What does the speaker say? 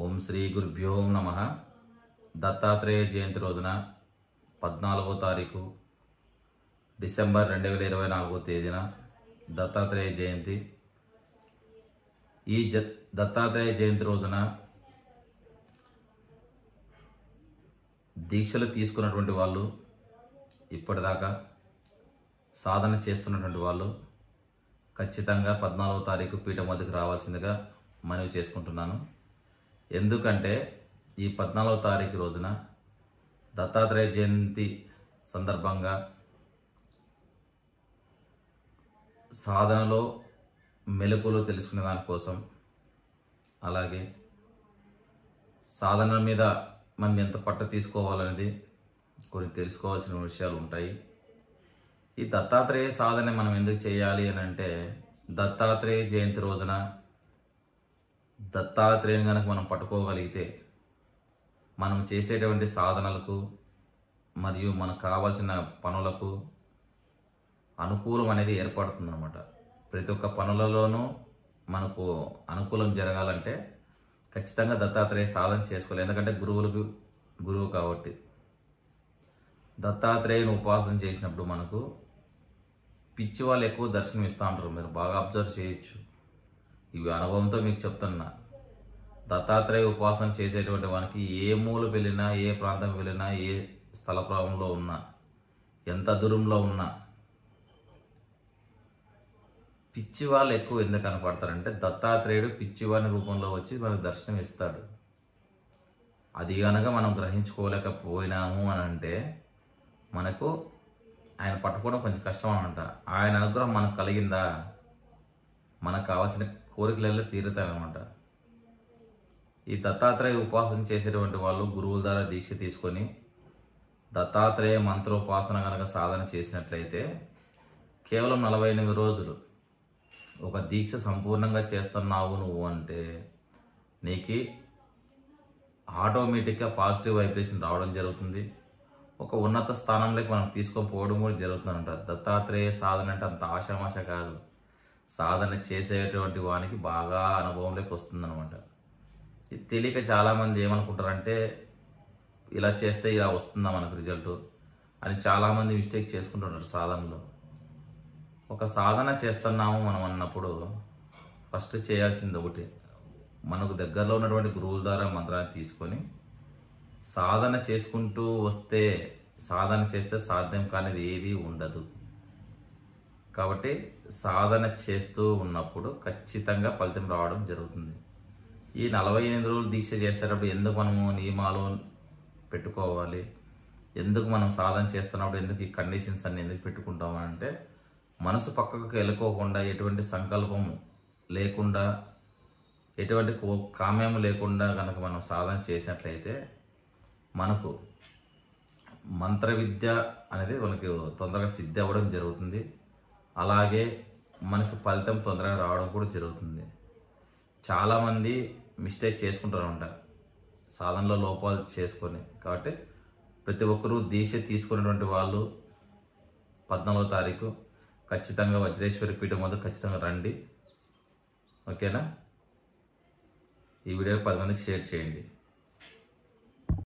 ఓం శ్రీ గురుభ్యో నమః. దత్తాత్రేయ జయంతి రోజున 14వ తారీఖు డిసెంబర్ 2024 తేదీన దత్తాత్రేయ జయంతి. ఈ దత్తాత్రేయ జయంతి రోజున దీక్షలు తీసుకున్నటువంటి వాళ్ళు, ఇప్పటిదాకా సాధన చేస్తున్నటువంటి వాళ్ళు ఖచ్చితంగా 14వ తారీఖు పీఠం వద్దకు రావాల్సిందిగా మనవి చేసుకుంటున్నాను. ఎందుకంటే ఈ 14వ తారీఖు రోజున దత్తాత్రేయ జయంతి సందర్భంగా సాధనలో మెలకువలు తెలుసుకునే దానికోసం, అలాగే సాధన మీద మనం ఎంత పట్టు తీసుకోవాలనేది కొన్ని తెలుసుకోవాల్సిన విషయాలు ఉంటాయి. ఈ దత్తాత్రేయ సాధన మనం ఎందుకు చేయాలి అని అంటే, దత్తాత్రేయ జయంతి రోజున దత్తాత్రేయుని కనుక మనం పట్టుకోగలిగితే మనం చేసేటువంటి సాధనలకు మరియు మనకు కావాల్సిన పనులకు అనుకూలం అనేది ఏర్పడుతుందన్నమాట. ప్రతి ఒక్క పనులలోనూ మనకు అనుకూలం జరగాలంటే ఖచ్చితంగా దత్తాత్రేయ సాధన చేసుకోవాలి. ఎందుకంటే గురువు కాబట్టి. దత్తాత్రేయుని ఉపాసన చేసినప్పుడు మనకు పిచ్చి వాళ్ళు ఎక్కువ దర్శనం ఇస్తూ ఉంటారు. మీరు బాగా అబ్జర్వ్ చేయొచ్చు. ఇవి అనుభవంతో మీకు చెప్తున్నా. దత్తాత్రేయ ఉపాసన చేసేటువంటి వానికి ఏ మూల వెళ్ళినా, ఏ ప్రాంతం వెళ్ళినా, ఏ స్థల ప్రాంతంలో ఉన్నా, ఎంత దూరంలో ఉన్నా పిచ్చి వాళ్ళు ఎక్కువ ఎందుకు కనపడతారంటే, దత్తాత్రేయుడు పిచ్చివాని రూపంలో వచ్చి మనకు దర్శనం ఇస్తాడు. అది కనుక మనం గ్రహించుకోలేకపోయినాము అని అంటే మనకు ఆయన పట్టుకోవడం కొంచెం కష్టం అనమాట. ఆయన అనుగ్రహం మనకు కలిగిందా, మనకు కావాల్సిన కోరికలలో తీరుతాయన్నమాట. ఈ దత్తాత్రేయ ఉపాసన చేసేటువంటి వాళ్ళు గురువుల ద్వారా దీక్ష తీసుకొని దత్తాత్రేయ మంత్రోపాసన కనుక సాధన చేసినట్లయితే కేవలం 48 రోజులు ఒక దీక్ష సంపూర్ణంగా చేస్తున్నావు నువ్వు అంటే నీకు ఆటోమేటిక్గా పాజిటివ్ వైబ్రేషన్ రావడం జరుగుతుంది. ఒక ఉన్నత స్థానంలోకి మనం తీసుకొని పోవడం కూడా జరుగుతుందంట. దత్తాత్రేయ సాధన అంటే అంత ఆషామాష కాదు. సాధన చేసేటువంటి వానికి బాగా అనుభవంలోకి వస్తుందన్నమాట. ఇది తెలియక చాలామంది ఏమనుకుంటారంటే, ఇలా చేస్తే ఇలా వస్తుందా మనకు రిజల్ట్ అని చాలామంది మిస్టేక్ చేసుకుంటుంటారు సాధనలో. ఒక సాధన చేస్తున్నాము మనం అన్నప్పుడు ఫస్ట్ చేయాల్సింది ఒకటి, మనకు దగ్గరలో ఉన్నటువంటి గురువుల ద్వారా మంత్రాన్ని తీసుకొని సాధన చేసుకుంటూ వస్తే, సాధన చేస్తే సాధ్యం కానిది ఏది ఉండదు. కాబట్టి సాధన చేస్తూ ఉన్నప్పుడు ఖచ్చితంగా ఫలితం రావడం జరుగుతుంది. ఈ 48 రోజులు దీక్ష చేసేటప్పుడు ఎందుకు మనము నియమాలు పెట్టుకోవాలి, ఎందుకు మనం సాధన చేస్తున్నప్పుడు ఎందుకు ఈ కండిషన్స్ అన్ని ఎందుకు పెట్టుకుంటాము అంటే, మనసు పక్కకు వెళ్ళుకోకుండా, ఎటువంటి సంకల్పం లేకుండా, ఎటువంటి కామ్యం లేకుండా కనుక మనం సాధన చేసినట్లయితే మనకు మంత్ర విద్య అనేది మనకి తొందరగా సిద్ధి అవ్వడం జరుగుతుంది. అలాగే మనకు ఫలితం తొందరగా రావడం కూడా జరుగుతుంది. చాలామంది మిస్టేక్ చేసుకుంటారు అనమాట సాధనలో లోపాలు చేసుకొని. కాబట్టి ప్రతి ఒక్కరూ దీక్ష తీసుకున్నటువంటి వాళ్ళు 14వ తారీఖు ఖచ్చితంగా వజ్రేశ్వరి పీఠం వద్ద ఖచ్చితంగా రండి. ఓకేనా? ఈ వీడియో 10 మందికి షేర్ చేయండి.